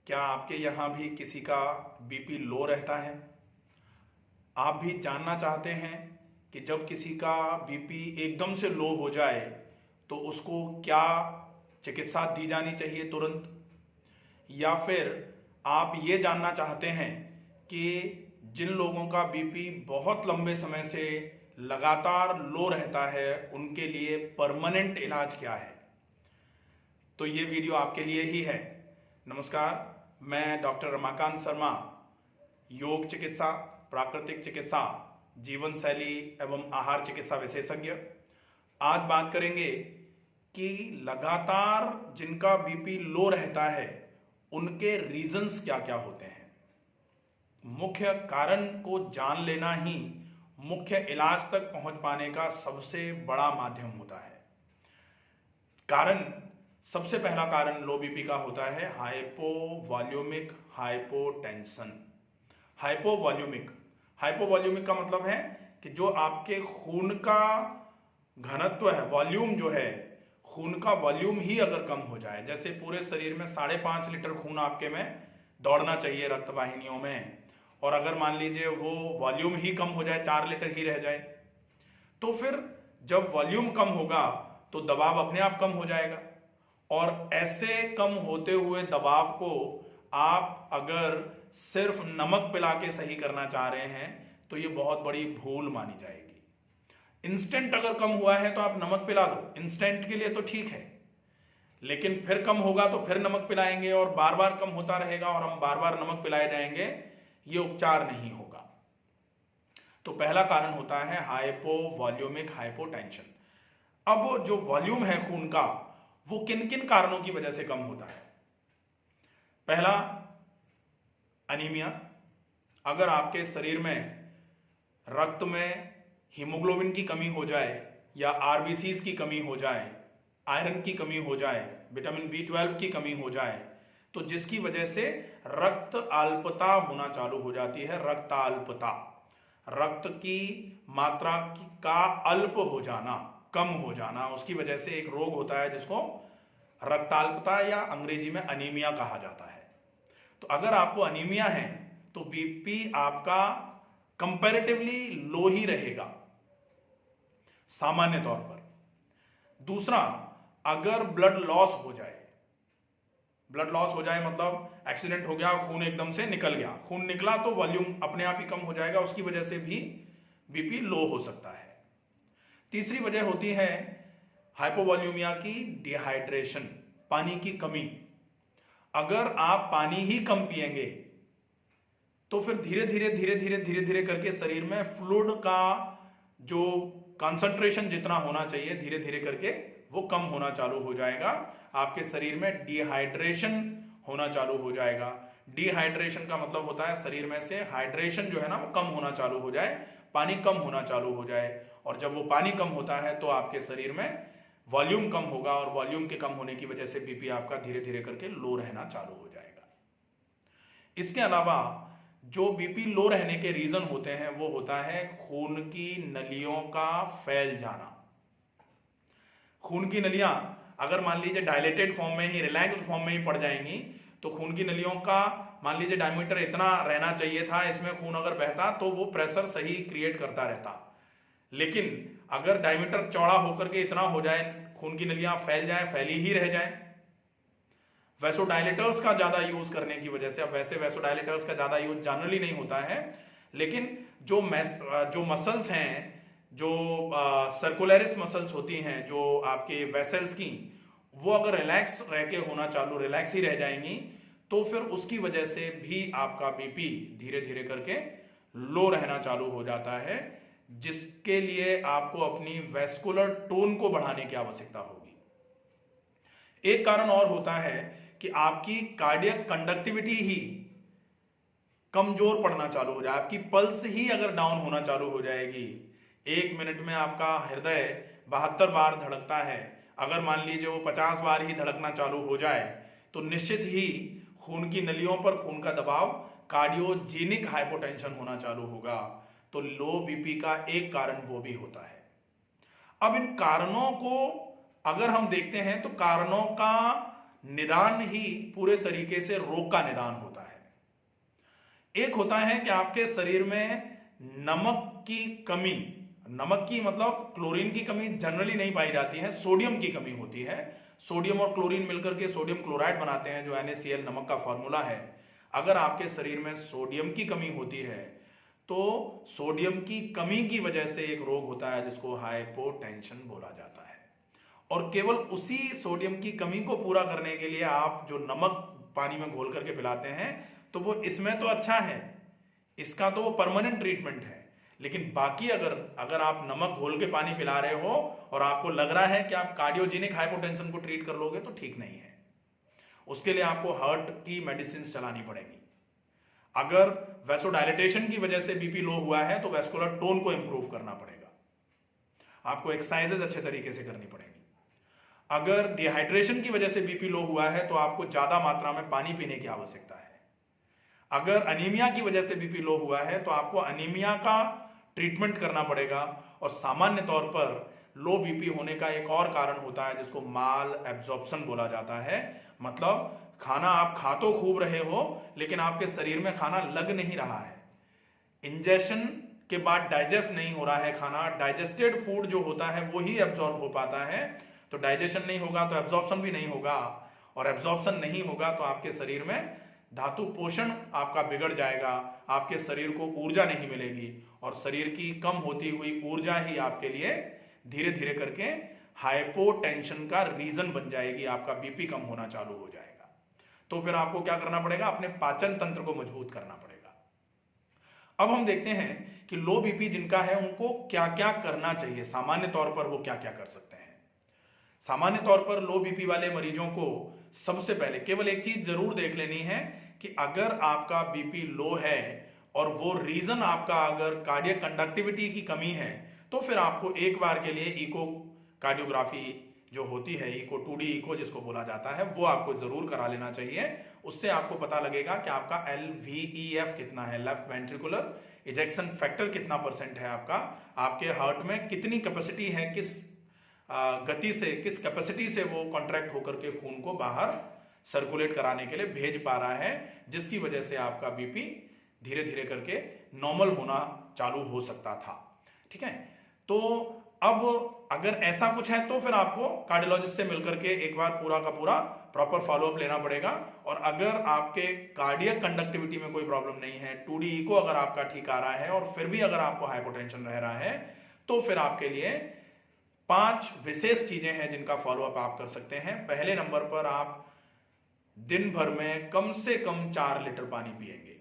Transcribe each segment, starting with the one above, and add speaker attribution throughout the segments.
Speaker 1: क्या आपके यहाँ भी किसी का बीपी लो रहता है? आप भी जानना चाहते हैं कि जब किसी का बीपी एकदम से लो हो जाए तो उसको क्या चिकित्सा दी जानी चाहिए तुरंत? या फिर आप ये जानना चाहते हैं कि जिन लोगों का बीपी बहुत लंबे समय से लगातार लो रहता है उनके लिए परमानेंट इलाज क्या है? तो ये वीडियो आपके लिए ही है। नमस्कार, मैं डॉक्टर रमाकांत शर्मा, योग चिकित्सा, प्राकृतिक चिकित्सा, जीवन शैली एवं आहार चिकित्सा विशेषज्ञ। आज बात करेंगे कि लगातार जिनका बीपी लो रहता है उनके रीजंस क्या क्या होते हैं। मुख्य कारण को जान लेना ही मुख्य इलाज तक पहुंच पाने का सबसे बड़ा माध्यम होता है। कारण, सबसे पहला कारण लो बीपी का होता है हाइपोवॉल्यूमिक हाइपोटेंशन। हाइपोवॉल्यूमिक का मतलब है कि जो आपके खून का घनत्व है, वॉल्यूम जो है, खून का वॉल्यूम ही अगर कम हो जाए, जैसे पूरे शरीर में 5.5 लीटर खून आपके में दौड़ना चाहिए रक्त वाहिनियों में, और अगर मान लीजिए वो वॉल्यूम ही कम हो जाए, 4 लीटर ही रह जाए, तो फिर जब वॉल्यूम कम होगा तो दबाव अपने आप कम हो जाएगा। और ऐसे कम होते हुए दबाव को आप अगर सिर्फ नमक पिला के सही करना चाह रहे हैं तो ये बहुत बड़ी भूल मानी जाएगी। इंस्टेंट अगर कम हुआ है तो आप नमक पिला दो, इंस्टेंट के लिए तो ठीक है, लेकिन फिर कम होगा तो फिर नमक पिलाएंगे और बार बार कम होता रहेगा और हम बार बार नमक पिलाए जाएंगे, ये उपचार नहीं होगा। तो पहला कारण होता है हाइपोवॉल्यूमिक हाइपोटेंशन। अब जो वॉल्यूम है खून का, वो किन किन कारणों की वजह से कम होता है? पहला, अनीमिया। अगर आपके शरीर में रक्त में हीमोग्लोबिन की कमी हो जाए या आरबीसीज की कमी हो जाए, आयरन की कमी हो जाए, विटामिन B12 की कमी हो जाए, तो जिसकी वजह से रक्त अल्पता होना चालू हो जाती है। रक्ताल्पता, रक्त की मात्रा का अल्प हो जाना, कम हो जाना, उसकी वजह से एक रोग होता है जिसको रक्ताल्पता या अंग्रेजी में अनीमिया कहा जाता है। तो अगर आपको अनीमिया है तो बीपी आपका कंपैरेटिवली लो ही रहेगा सामान्य तौर पर। दूसरा, अगर ब्लड लॉस हो जाए, ब्लड लॉस हो जाए मतलब एक्सीडेंट हो गया, खून एकदम से निकल गया, खून निकला तो वॉल्यूम अपने आप ही कम हो जाएगा, उसकी वजह से भी बीपी लो हो सकता है। तीसरी वजह होती है हाइपोवॉल्यूमिया की डिहाइड्रेशन, पानी की कमी। अगर आप पानी ही कम पिएंगे तो फिर धीरे धीरे करके शरीर में फ्लूइड का जो कंसंट्रेशन जितना होना चाहिए, धीरे धीरे करके वो कम होना चालू हो जाएगा। आपके शरीर में डिहाइड्रेशन होना चालू हो जाएगा। डिहाइड्रेशन का मतलब होता है शरीर में से हाइड्रेशन जो है ना वो कम होना चालू हो जाए, पानी कम होना चालू हो जाए। और जब वो पानी कम होता है तो आपके शरीर में वॉल्यूम कम होगा, और वॉल्यूम के कम होने की वजह से बीपी आपका धीरे धीरे करके लो रहना चालू हो जाएगा। इसके अलावा जो बीपी लो रहने के रीजन होते हैं वो होता है खून की नलियों का फैल जाना। खून की नलियां अगर मान लीजिए डायलेटेड फॉर्म में ही, रिलैक्स्ड फॉर्म में ही पड़ जाएंगी तो खून की नलियों का मान लीजिए डायमीटर इतना रहना चाहिए था, इसमें खून अगर बहता तो वो प्रेशर सही क्रिएट करता रहता। लेकिन अगर डायमीटर चौड़ा होकर के इतना हो जाए, खून की नलियां फैल जाए, फैली ही रह जाए, वैसोडायलेटर्स का ज्यादा यूज करने की वजह से, अब वैसे वैसोडायलेटर्स का ज्यादा यूज जनरली नहीं होता है, लेकिन जो मसल्स हैं, जो सर्कुलरिस मसल्स होती हैं जो आपके वेसल्स की, वो अगर रिलैक्स रह के होना चालू, रिलैक्स ही रह जाएंगी तो फिर उसकी वजह से भी आपका बीपी धीरे धीरे करके लो रहना चालू हो जाता है, जिसके लिए आपको अपनी वैस्कुलर टोन को बढ़ाने की आवश्यकता होगी। एक कारण और होता है कि आपकी कार्डियक कंडक्टिविटी ही कमजोर पड़ना चालू हो जाए, आपकी पल्स ही अगर डाउन होना चालू हो जाएगी। 1 मिनट में आपका हृदय 72 बार धड़कता है, अगर मान लीजिए वो 50 बार ही धड़कना चालू हो जाए तो निश्चित ही खून की नलियों पर खून का दबाव, कार्डियोजेनिक हाइपोटेंशन होना चालू होगा। तो लो बीपी का एक कारण वो भी होता है। अब इन कारणों को अगर हम देखते हैं तो कारणों का निदान ही पूरे तरीके से रोग का निदान होता है। एक होता है कि आपके शरीर में नमक की कमी, नमक की मतलब क्लोरीन की कमी जनरली नहीं पाई जाती है, सोडियम की कमी होती है। सोडियम और क्लोरीन मिलकर के सोडियम क्लोराइड बनाते हैं, जो NaCl नमक का फॉर्मूला है। अगर आपके शरीर में सोडियम की कमी होती है तो सोडियम की कमी की वजह से एक रोग होता है जिसको हाइपोटेंशन बोला जाता है। और केवल उसी सोडियम की कमी को पूरा करने के लिए आप जो नमक पानी में घोल करके पिलाते हैं, तो वो इसमें तो अच्छा है, इसका तो वो परमानेंट ट्रीटमेंट है। लेकिन बाकी अगर आप नमक घोल के पानी पिला रहे हो और आपको लग रहा है कि आप कार्डियोजेनिक हाइपोटेंशन को ट्रीट कर लोगे, तो ठीक नहीं है। उसके लिए आपको हार्ट की मेडिसिन चलानी पड़ेगी। अगर वैसोडाइलेटेशन की वजह से बीपी लो हुआ है तो वैस्कुलर टोन को इंप्रूव करना पड़ेगा, आपको एक्सरसाइजेज अच्छे तरीके से करनी पड़ेगी। अगर डिहाइड्रेशन की वजह से बीपी लो हुआ है तो आपको ज्यादा मात्रा में पानी पीने की आवश्यकता है। अगर अनीमिया की वजह से बीपी लो हुआ है तो आपको अनीमिया का ट्रीटमेंट करना पड़ेगा। और सामान्य तौर पर लो बीपी होने का एक और कारण होता है जिसको माल एब्जॉर्प्शन बोला जाता है। मतलब खाना आप खा तो खूब रहे हो लेकिन आपके शरीर में खाना लग नहीं रहा है, इंजेशन के बाद डाइजेस्ट नहीं हो रहा है खाना। डाइजेस्टेड फूड जो होता है वो ही एब्जॉर्ब हो पाता है। तो डाइजेशन नहीं होगा तो एब्जॉर्प्शन भी नहीं होगा, और एब्जॉर्प्शन नहीं होगा तो आपके शरीर में धातु पोषण आपका बिगड़ जाएगा, आपके शरीर को ऊर्जा नहीं मिलेगी, और शरीर की कम होती हुई ऊर्जा ही आपके लिए धीरे धीरे करके हाइपोटेंशन का रीजन बन जाएगी, आपका बीपी कम होना चालू हो जाएगा। तो फिर आपको क्या करना पड़ेगा, अपने पाचन तंत्र को मजबूत करना पड़ेगा। अब हम देखते हैं कि लो बीपी जिनका है उनको क्या क्या करना चाहिए, सामान्य तौर पर वो क्या क्या कर सकते हैं। सामान्य तौर पर लो बीपी वाले मरीजों को सबसे पहले केवल एक चीज जरूर देख लेनी है कि अगर आपका बीपी लो है और वो रीजन आपका अगर कार्डियक कंडक्टिविटी की कमी है, तो फिर आपको एक बार के लिए इको कार्डियोग्राफी जो होती है, इको 2D इको जिसको बोला जाता है, वो आपको जरूर करा लेना चाहिए। उससे आपको पता लगेगा कि आपका LVEF कितना है, लेफ्ट वेंट्रिकुलर इजेक्शन फैक्टर कितना % है आपका, आपके हार्ट में कितनी कैपेसिटी है, किस गति से, किस कैपेसिटी से वो कॉन्ट्रैक्ट होकर के खून को बाहर सर्कुलेट कराने के लिए भेज पा रहा है, जिसकी वजह से आपका बीपी धीरे धीरे करके नॉर्मल होना चालू हो सकता था। ठीक है, तो अब अगर ऐसा कुछ है तो फिर आपको कार्डियोलॉजिस्ट से मिलकर के एक बार पूरा का पूरा प्रॉपर फॉलोअप लेना पड़ेगा। और अगर आपके कार्डियक कंडक्टिविटी में कोई प्रॉब्लम नहीं है, 2D इको अगर आपका ठीक आ रहा है और फिर भी अगर आपको हाइपोटेंशन रह रहा है, तो फिर आपके लिए 5 विशेष चीजें हैं जिनका फॉलोअप आप कर सकते हैं। पहले नंबर पर आप दिन भर में कम से कम 4 लीटर पानी पिएंगे।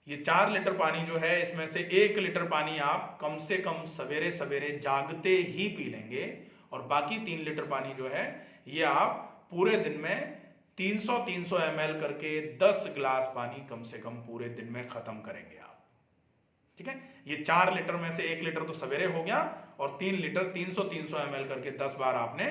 Speaker 1: ये 4 लीटर पानी जो है, इसमें से 1 लीटर पानी आप कम से कम सवेरे सवेरे जागते ही पी लेंगे, और बाकी 3 लीटर पानी जो है ये आप पूरे दिन में 300-300 ml करके 10 गिलास पानी कम से कम पूरे दिन में खत्म करेंगे आप। ठीक है, ये 4 लीटर में से 1 लीटर तो सवेरे हो गया, और 3 लीटर 300-300 ml करके 10 बार आपने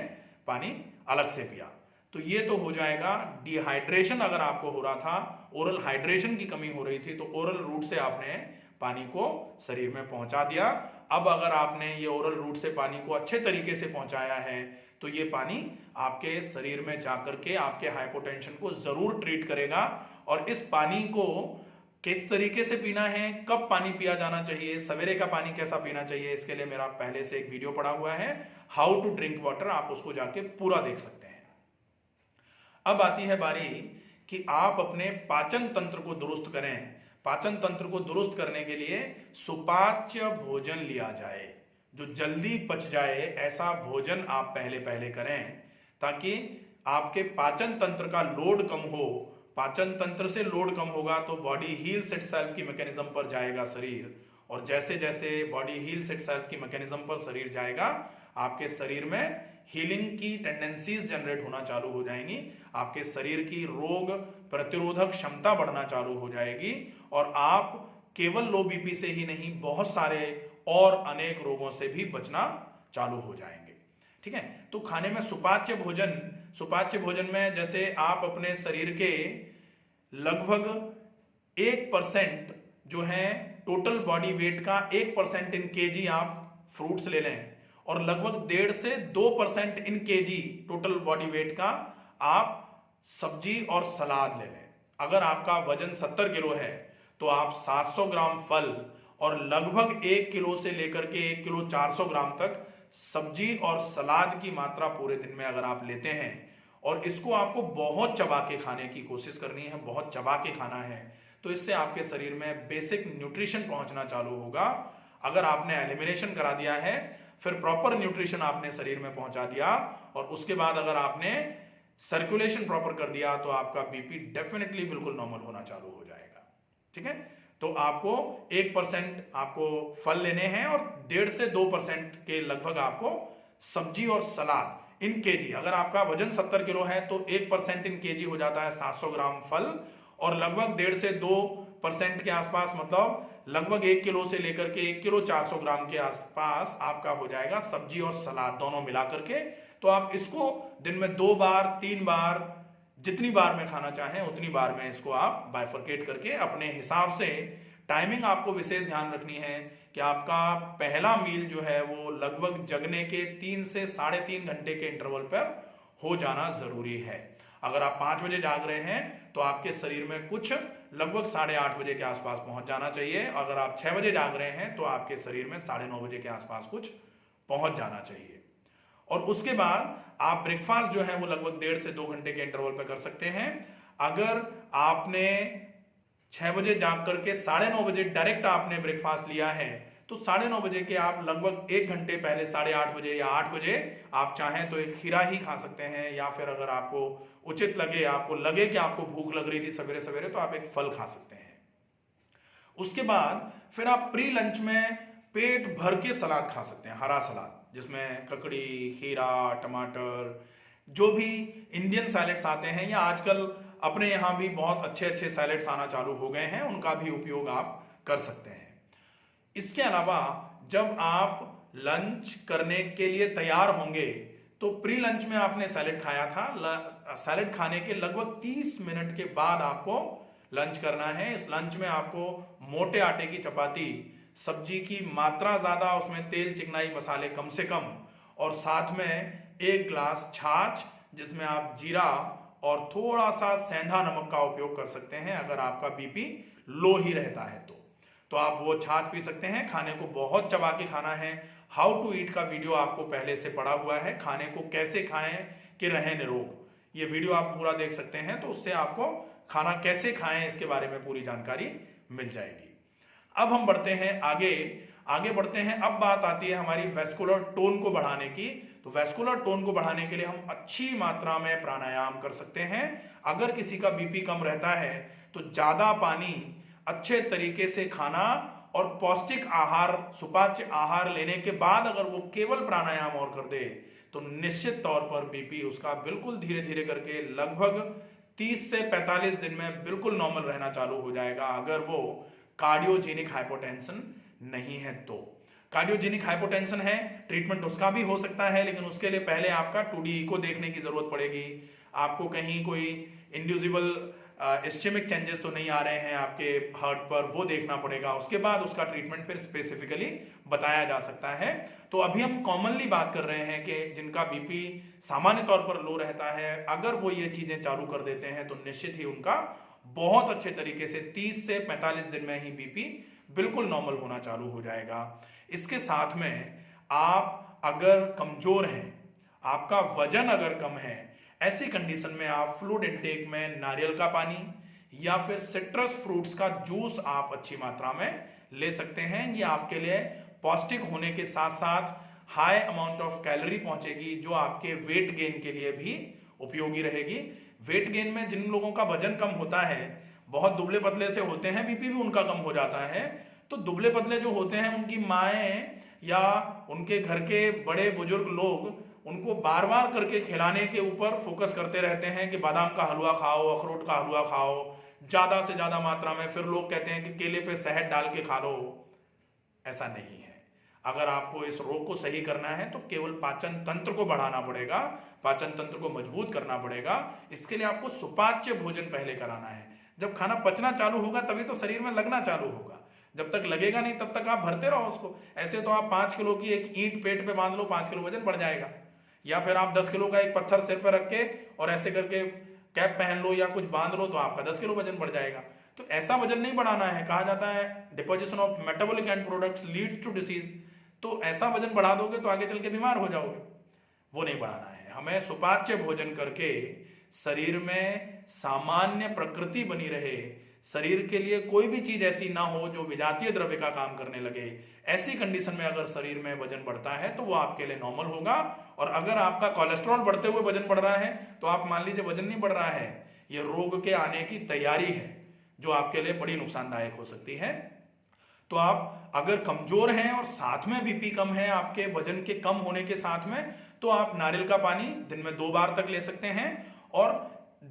Speaker 1: पानी अलग से पिया। तो ये तो हो जाएगा। डिहाइड्रेशन अगर आपको हो रहा था, ओरल हाइड्रेशन की कमी हो रही थी, तो ओरल रूट से आपने पानी को शरीर में पहुंचा दिया। अब अगर आपने ये ओरल रूट से पानी को अच्छे तरीके से पहुंचाया है, तो ये पानी आपके शरीर में जाकर के आपके हाइपोटेंशन को जरूर ट्रीट करेगा। और इस पानी को किस तरीके से पीना है, कब पानी पिया जाना चाहिए, सवेरे का पानी कैसा पीना चाहिए, इसके लिए मेरा पहले से एक वीडियो पड़ा हुआ है, हाउ टू ड्रिंक वाटर, आप उसको जाके पूरा देख सकते हैं। अब आती है बारी कि आप अपने पाचन तंत्र को दुरुस्त करें। पाचन तंत्र को दुरुस्त करने के लिए सुपाच्य भोजन लिया जाए, जो जल्दी पच जाए ऐसा भोजन आप पहले पहले करें, ताकि आपके पाचन तंत्र का लोड कम हो। पाचन तंत्र से लोड कम होगा तो बॉडी हील्स इटसेल्फ की मैकेनिज्म पर जाएगा शरीर, और जैसे जैसे बॉडी हील्स इटसेल्फ की मैकेनिज्म पर शरीर जाएगा, आपके शरीर में हीलिंग की टेंडेंसीज जनरेट होना चालू हो जाएंगी, आपके शरीर की रोग प्रतिरोधक क्षमता बढ़ना चालू हो जाएगी, और आप केवल लो बीपी से ही नहीं, बहुत सारे और अनेक रोगों से भी बचना चालू हो जाएंगे। ठीक है, तो खाने में सुपाच्य भोजन में जैसे आप अपने शरीर के लगभग 1% जो है टोटल बॉडी वेट का 1% इन केजी आप फ्रूट्स ले लें, और लगभग 1.5 से 2% इन केजी टोटल बॉडी वेट का आप सब्जी और सलाद ले लें। अगर आपका वजन 70 किलो है तो आप 700 ग्राम फल और लगभग 1 किलो से लेकर के 1 किलो 400 ग्राम तक सब्जी और सलाद की मात्रा पूरे दिन में अगर आप लेते हैं, और इसको आपको बहुत चबा के खाने की कोशिश करनी है, बहुत चबा के खाना है, तो इससे आपके शरीर में बेसिक न्यूट्रिशन पहुंचना चालू होगा। अगर आपने एलिमिनेशन करा दिया है, फिर प्रॉपर न्यूट्रिशन आपने शरीर में पहुंचा दिया, और उसके बाद अगर आपने सर्कुलेशन प्रॉपर कर दिया, तो आपका बीपी डेफिनेटली बिल्कुल नॉर्मल होना चालू हो जाएगा। ठीक है, तो आपको 1% आपको फल लेने हैं और 1.5 से 2% के लगभग आपको सब्जी और सलाद इन केजी। अगर आपका वजन 70 किलो है तो 1% इन केजी हो जाता है 700 ग्राम फल, और लगभग 1.5 से 2% के आसपास, मतलब लगभग 1 किलो से लेकर के 1 किलो 400 ग्राम के आसपास आपका हो जाएगा सब्जी और सलाद दोनों मिला करके। तो आप इसको दिन में 2 बार 3 बार, जितनी बार में खाना चाहें उतनी बार में इसको आप बाइफरकेट करके अपने हिसाब से। टाइमिंग आपको विशेष ध्यान रखनी है कि आपका पहला मील जो है वो लगभग जगने के 3 से 3.5 घंटे के इंटरवल पर हो जाना जरूरी है। अगर आप 5 बजे जाग रहे हैं तो आपके शरीर में कुछ लगभग 8:30 बजे के आसपास पहुंच जाना चाहिए। अगर आप 6 बजे जाग रहे हैं तो आपके शरीर में 9:30 बजे के आसपास कुछ पहुंच जाना चाहिए। और उसके बाद आप ब्रेकफास्ट जो है वो लगभग 1.5 से 2 घंटे के इंटरवल पे कर सकते हैं। अगर आपने 6 बजे जाग करके 9:30 बजे डायरेक्ट आपने ब्रेकफास्ट लिया है, तो 9:30 बजे के आप लगभग 1 घंटे पहले 8:30 बजे या 8 बजे आप चाहें तो एक खीरा ही खा सकते हैं, या फिर अगर आपको उचित लगे, आपको लगे कि आपको भूख लग रही थी सवेरे सवेरे, तो आप एक फल खा सकते हैं। उसके बाद फिर आप प्री लंच में पेट भर के सलाद खा सकते हैं, हरा सलाद जिसमें ककड़ी, खीरा, टमाटर, जो भी इंडियन सैलेड्स आते हैं, या आजकल अपने यहाँ भी बहुत अच्छे अच्छे सैलेड्स आना चालू हो गए हैं, उनका भी उपयोग आप कर सकते हैं। इसके अलावा जब आप लंच करने के लिए तैयार होंगे तो प्री लंच में आपने सैलेड खाया था, सैलेड खाने के लगभग 30 मिनट के बाद आपको लंच करना है। इस लंच में आपको मोटे आटे की चपाती, सब्जी की मात्रा ज्यादा, उसमें तेल, चिकनाई, मसाले कम से कम, और साथ में 1 गिलास छाछ जिसमें आप जीरा और थोड़ा सा सेंधा नमक का उपयोग कर सकते हैं। अगर आपका बीपी लो ही रहता है तो आप वो छाछ पी सकते हैं। खाने को बहुत चबा के खाना है। हाउ टू ईट का वीडियो आपको पहले से पड़ा हुआ है, खाने को कैसे खाएं कि रहें निरोग, ये वीडियो आप पूरा देख सकते हैं, तो उससे आपको खाना कैसे खाएं इसके बारे में पूरी जानकारी मिल जाएगी। अब हम बढ़ते हैं आगे बढ़ते हैं। अब बात आती है हमारी वेस्कुलर टोन को बढ़ाने की। तो वेस्कुलर टोन को बढ़ाने के लिए हम अच्छी मात्रा में प्राणायाम कर सकते हैं। अगर किसी का बीपी कम रहता है तो ज्यादा पानी, अच्छे तरीके से खाना और पौष्टिक आहार, सुपाच्य आहार लेने के बाद अगर वो केवल प्राणायाम और कर दे तो निश्चित तौर पर बीपी उसका बिल्कुल धीरे धीरे करके लगभग 30 से 45 दिन में बिल्कुल नॉर्मल रहना चालू हो जाएगा, अगर वो कार्डियोजेनिक हाइपोटेंशन नहीं है तो। कार्डियोजेनिक हाइपोटेंशन है, ट्रीटमेंट उसका भी हो सकता है, लेकिन उसके लिए पहले आपका 2D को देखने की जरूरत पड़ेगी। आपको कहीं कोई इंड्यूसिबल इस्चेमिक चेंजेस तो नहीं आ रहे हैं आपके हार्ट पर, वो देखना पड़ेगा। उसके बाद उसका ट्रीटमेंट फिर स्पेसिफिकली बताया जा सकता है। तो अभी हम कॉमनली बात कर रहे हैं कि जिनका बीपी सामान्य तौर पर लो रहता है, अगर वो ये चीजें चालू कर देते हैं तो निश्चित ही उनका बहुत अच्छे तरीके से 30 से 45 दिन में ही बीपी बिल्कुल नॉर्मल होना चालू हो जाएगा। इसके साथ में आप अगर कमजोर हैं, आपका वजन अगर कम है, ऐसी कंडीशन में आप फ्लूइड इनटेक में नारियल का पानी या फिर सिट्रस फ्रूट्स का जूस आप अच्छी मात्रा में ले सकते हैं। ये आपके लिए पौष्टिक होने के साथ साथ हाई अमाउंट ऑफ कैलोरी पहुंचेगी, जो आपके वेट गेन के लिए भी उपयोगी रहेगी। वेट गेन में जिन लोगों का वजन कम होता है, बहुत दुबले पतले से होते हैं, बीपी भी उनका कम हो जाता है। तो दुबले पतले जो होते हैं, उनकी माएँ या उनके घर के बड़े बुजुर्ग लोग उनको बार बार करके खिलाने के ऊपर फोकस करते रहते हैं कि बादाम का हलवा खाओ, अखरोट का हलवा खाओ, ज्यादा से ज्यादा मात्रा में। फिर लोग कहते हैं कि केले पे शहद डाल के खा लो। ऐसा नहीं है। अगर आपको इस रोग को सही करना है तो केवल पाचन तंत्र को बढ़ाना पड़ेगा, पाचन तंत्र को मजबूत करना पड़ेगा। इसके लिए आपको सुपाच्य भोजन पहले कराना है। जब खाना पचना चालू होगा तभी तो शरीर में लगना चालू होगा। जब तक लगेगा नहीं तब तक आप भरते रहो उसको। ऐसे तो आप 5 किलो की एक ईंट पेट पे बांध लो, 5 किलो वजन बढ़ जाएगा। या फिर आप 10 किलो का एक पत्थर सिर पर रख के और ऐसे करके कैप पहन लो या कुछ बांध लो तो आपका 10 किलो वजन बढ़ जाएगा। तो ऐसा वजन नहीं बढ़ाना है। कहा जाता है deposition of metabolic end products leads to disease, तो ऐसा वजन बढ़ा दोगे तो आगे चल के बीमार हो जाओगे, वो नहीं बढ़ाना है। हमें सुपाच्य भोजन करके शरीर में सामान्य प्रकृति बनी रहे, शरीर के लिए कोई भी चीज ऐसी ना हो जो विजातीय द्रव्य का काम करने लगे। ऐसी कंडीशन में अगर शरीर में वजन बढ़ता है तो वो आपके लिए नॉर्मल होगा। और अगर आपका कोलेस्ट्रॉल बढ़ते हुए वजन बढ़ रहा है तो आप मान लीजिए वजन नहीं बढ़ रहा है, ये रोग के आने की तैयारी है जो आपके लिए बड़ी नुकसानदायक हो सकती है। तो आप अगर कमजोर हैं और साथ में बीपी कम है आपके वजन के कम होने के साथ में, तो आप नारियल का पानी दिन में 2 बार तक ले सकते हैं और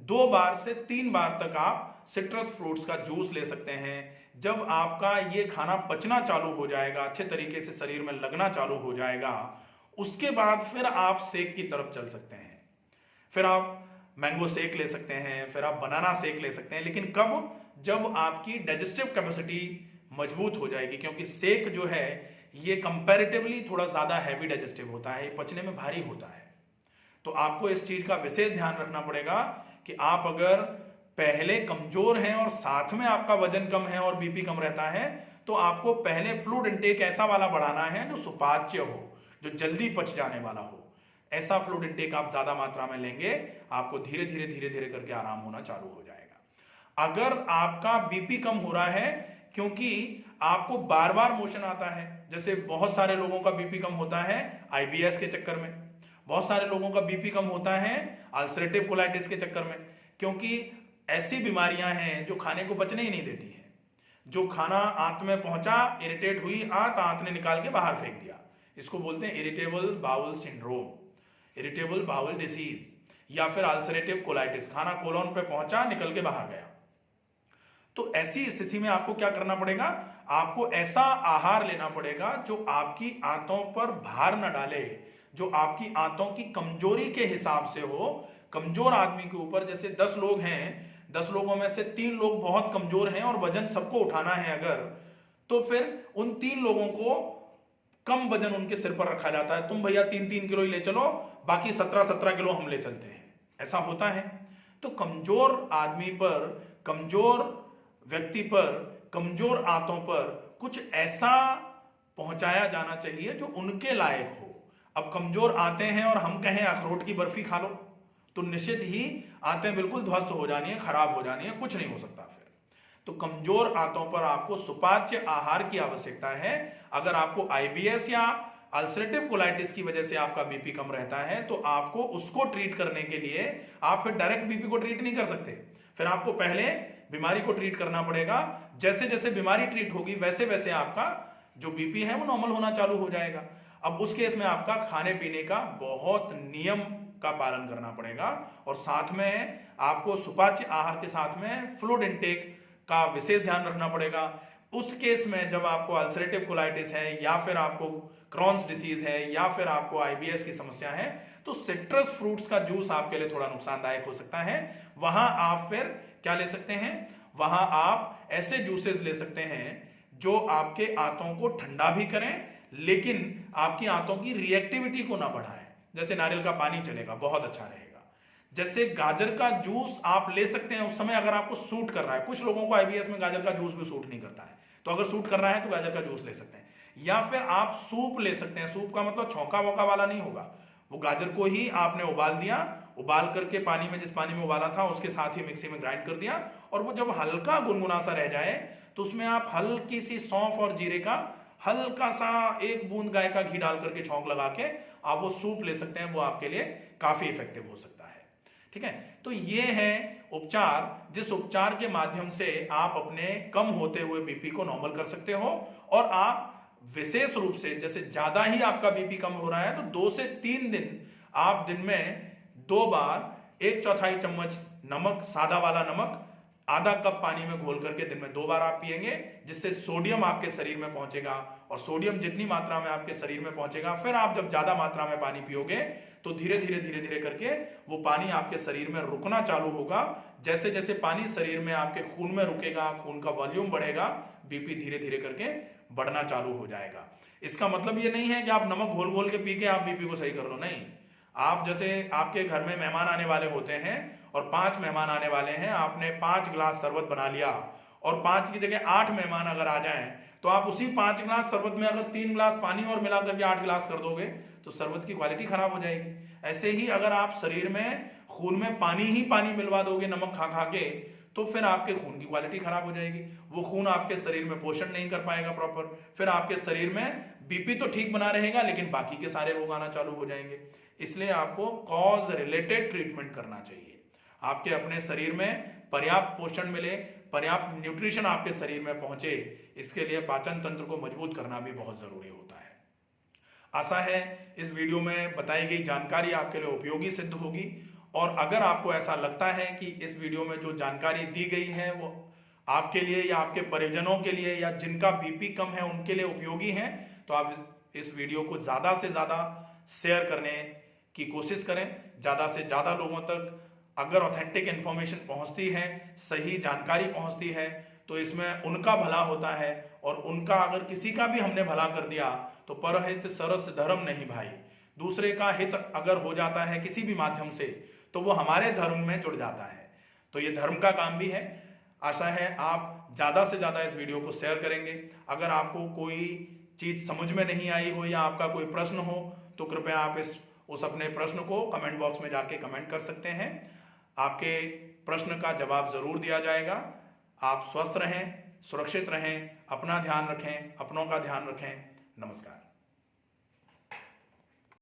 Speaker 1: 2 बार से 3 बार तक आप सिट्रस फ्रूट्स का जूस ले सकते हैं। जब आपका ये खाना पचना चालू हो जाएगा, अच्छे तरीके से शरीर में लगना चालू हो जाएगा, उसके बाद फिर आप शेक की तरफ चल सकते हैं। फिर आप मैंगो शेक ले सकते हैं, फिर आप बनाना शेक ले सकते हैं, लेकिन कब? जब आपकी डाइजेस्टिव कैपेसिटी मजबूत हो जाएगी, क्योंकि शेक जो है ये कंपैरेटिवली थोड़ा ज्यादा हैवी डाइजेस्टिव होता है, ये पचने में भारी होता है। तो आपको इस चीज का विशेष ध्यान रखना पड़ेगा कि आप अगर पहले कमजोर हैं और साथ में आपका वजन कम है और बीपी कम रहता है, तो आपको पहले फ्लूइड इंटेक ऐसा वाला बढ़ाना है जो सुपाच्य हो, जो जल्दी पच जाने वाला हो। ऐसा फ्लूइड इंटेक आप ज्यादा मात्रा में लेंगे, आपको धीरे धीरे धीरे धीरे करके आराम होना चालू हो जाएगा। अगर आपका बीपी कम हो रहा है क्योंकि आपको बार बार मोशन आता है, जैसे बहुत सारे लोगों का बीपी कम होता है आईबीएस के चक्कर में, बहुत सारे लोगों का बीपी कम होता है अल्सरेटिव कोलाइटिस के चक्कर में, क्योंकि ऐसी बीमारियां हैं जो खाने को पचने ही नहीं देती हैं। जो खाना आंत में पहुंचा, इरिटेट हुई आंत ने निकाल के बाहर फेंक दिया, इसको बोलते हैं irritable bowel syndrome, irritable bowel disease, या फिर अल्सरेटिव कोलाइटिस। खाना कोलोन पे पहुंचा, निकल के बाहर गया। तो ऐसी स्थिति में आपको क्या करना पड़ेगा? आपको ऐसा आहार लेना पड़ेगा जो आपकी आंतों पर भार न डाले, जो आपकी आंतों की कमजोरी के हिसाब से हो। कमजोर आदमी के ऊपर, जैसे 10 लोग हैं, 10 लोगों में से 3 लोग बहुत कमजोर हैं और वजन सबको उठाना है अगर, तो फिर उन 3 लोगों को कम वजन उनके सिर पर रखा जाता है। तुम भैया 3-3 किलो ही ले चलो, बाकी 17-17 किलो हम ले चलते हैं, ऐसा होता है। तो कमजोर आदमी पर, कमजोर व्यक्ति पर, कमजोर आंतों पर कुछ ऐसा पहुंचाया जाना चाहिए जो उनके लायक हो। अब कमजोर आते हैं और हम कहें अखरोट की बर्फी खा लो, तो निश्चित ही आंतें बिल्कुल ध्वस्त हो जानी है, खराब हो जानी है, कुछ नहीं हो सकता फिर। तो कमजोर आंतों पर आपको सुपाच्य आहार की आवश्यकता है। अगर आपको आईबीएस या अल्सरेटिव कोलाइटिस की वजह से आपका बीपी कम रहता है, तो आपको उसको ट्रीट करने के लिए आप फिर डायरेक्ट बीपी को ट्रीट नहीं कर सकते, फिर आपको पहले बीमारी को ट्रीट करना पड़ेगा। जैसे जैसे बीमारी ट्रीट होगी वैसे वैसे आपका जो बीपी है वो नॉर्मल होना चालू हो जाएगा। अब उस केस में आपका खाने पीने का बहुत नियम का पालन करना पड़ेगा और साथ में आपको सुपाच्य आहार के साथ में फ्लूइड इंटेक का विशेष ध्यान रखना पड़ेगा। उस केस में जब आपको अल्सरेटिव कोलाइटिस है या फिर आपको क्रॉन्स डिसीज है या फिर आपको आईबीएस की समस्या है, तो सिट्रस फ्रूट्स का जूस आपके लिए थोड़ा नुकसानदायक हो सकता है। वहां आप फिर क्या ले सकते हैं? वहां आप ऐसे जूसेस ले सकते हैं जो आपके आंतों को ठंडा भी करें लेकिन आपकी आंतों की रिएक्टिविटी को ना बढ़ाएं। जैसे नारियल का पानी चलेगा, बहुत अच्छा रहेगा। जैसे गाजर का जूस आप ले सकते हैं उस समय अगर आपको सूट कर रहा है। कुछ लोगों को आईबीएस में गाजर का जूस भी सूट नहीं करता है, तो अगर सूट कर रहा है तो गाजर का जूस ले सकते हैं। या फिर आप सूप ले सकते हैं। सूप का मतलब छौंका वोका वाला नहीं होगा, वो गाजर को ही आपने उबाल दिया, उबाल करके पानी में, जिस पानी में उबाला था उसके साथ ही मिक्सी में ग्राइंड कर दिया, और वो जब हल्का गुनगुना सा रह जाए तो उसमें आप हल्की सी सौंफ और जीरे का हल्का सा 1 बूंद गाय का घी डाल करके छौंक लगा के आप वो सूप ले सकते हैं। वो आपके लिए काफी इफेक्टिव हो सकता है। ठीक है, तो ये है उपचार, जिस उपचार के माध्यम से आप अपने कम होते हुए बीपी को नॉर्मल कर सकते हो। और आप विशेष रूप से, जैसे ज्यादा ही आपका बीपी कम हो रहा है तो 2 से 3 दिन आप दिन में 2 बार 1/4 चम्मच नमक, सादा वाला नमक, आधा कप पानी में घोल करके दिन में 2 बार आप पिएंगे, जिससे सोडियम आपके शरीर में पहुंचेगा। और सोडियम जितनी मात्रा में आपके शरीर में पहुंचेगा, फिर आप जब ज्यादा मात्रा में पानी पियोगे तो धीरे धीरे धीरे धीरे करके वो पानी आपके शरीर में रुकना चालू होगा। जैसे जैसे पानी शरीर में आपके खून में रुकेगा, खून का वॉल्यूम बढ़ेगा, बीपी धीरे धीरे करके बढ़ना चालू हो जाएगा। इसका मतलब ये नहीं है कि आप नमक घोल घोल के पी के आप बीपी को सही कर लो, नहीं। आप जैसे आपके घर में मेहमान आने वाले होते हैं और 5 मेहमान आने वाले हैं, आपने 5 गिलास शरबत बना लिया और 5 की जगह 8 मेहमान अगर आ जाएं तो आप उसी 5 गिलास शरबत में अगर 3 गिलास पानी और मिला करके 8 गिलास कर दोगे तो शरबत की क्वालिटी खराब हो जाएगी। ऐसे ही अगर आप शरीर में खून में पानी ही पानी मिलवा दोगे नमक खा खा के, तो फिर आपके खून की क्वालिटी खराब हो जाएगी। वो खून आपके शरीर में पोषण नहीं कर पाएगा प्रॉपर, फिर आपके शरीर में बीपी तो ठीक बना रहेगा लेकिन बाकी के सारे रोग आना चालू हो जाएंगे। इसलिए आपको कॉज रिलेटेड ट्रीटमेंट करना चाहिए। आपके अपने शरीर में पर्याप्त पोषण मिले, पर्याप्त न्यूट्रिशन आपके शरीर में पहुंचे, इसके लिए पाचन तंत्र को मजबूत करना भी बहुत जरूरी होता है। आशा है इस वीडियो में बताई गई जानकारी आपके लिए उपयोगी सिद्ध होगी, और अगर आपको ऐसा लगता है कि इस वीडियो में जो जानकारी दी गई है वो आपके लिए या आपके परिजनों के लिए या जिनका बीपी कम है उनके लिए उपयोगी है, तो आप इस वीडियो को ज़्यादा से ज़्यादा शेयर करने की कोशिश करें। ज़्यादा से ज़्यादा लोगों तक अगर ऑथेंटिक इन्फॉर्मेशन पहुंचती है, सही जानकारी पहुंचती है, तो इसमें उनका भला होता है, और उनका अगर किसी का भी हमने भला कर दिया तो परहित सरस धर्म नहीं भाई। दूसरे का हित अगर हो जाता है किसी भी माध्यम से तो वो हमारे धर्म में जुड़ जाता है, तो ये धर्म का काम भी है। आशा है आप ज़्यादा से ज़्यादा इस वीडियो को शेयर करेंगे। अगर आपको कोई चीज़ समझ में नहीं आई हो या आपका कोई प्रश्न हो तो कृपया आप उस अपने प्रश्न को कमेंट बॉक्स में जाके कमेंट कर सकते हैं। आपके प्रश्न का जवाब ज़रूर दिया जाएगा। आप स्वस्थ रहें, सुरक्षित रहें, अपना ध्यान रखें, अपनों का ध्यान रखें। नमस्कार।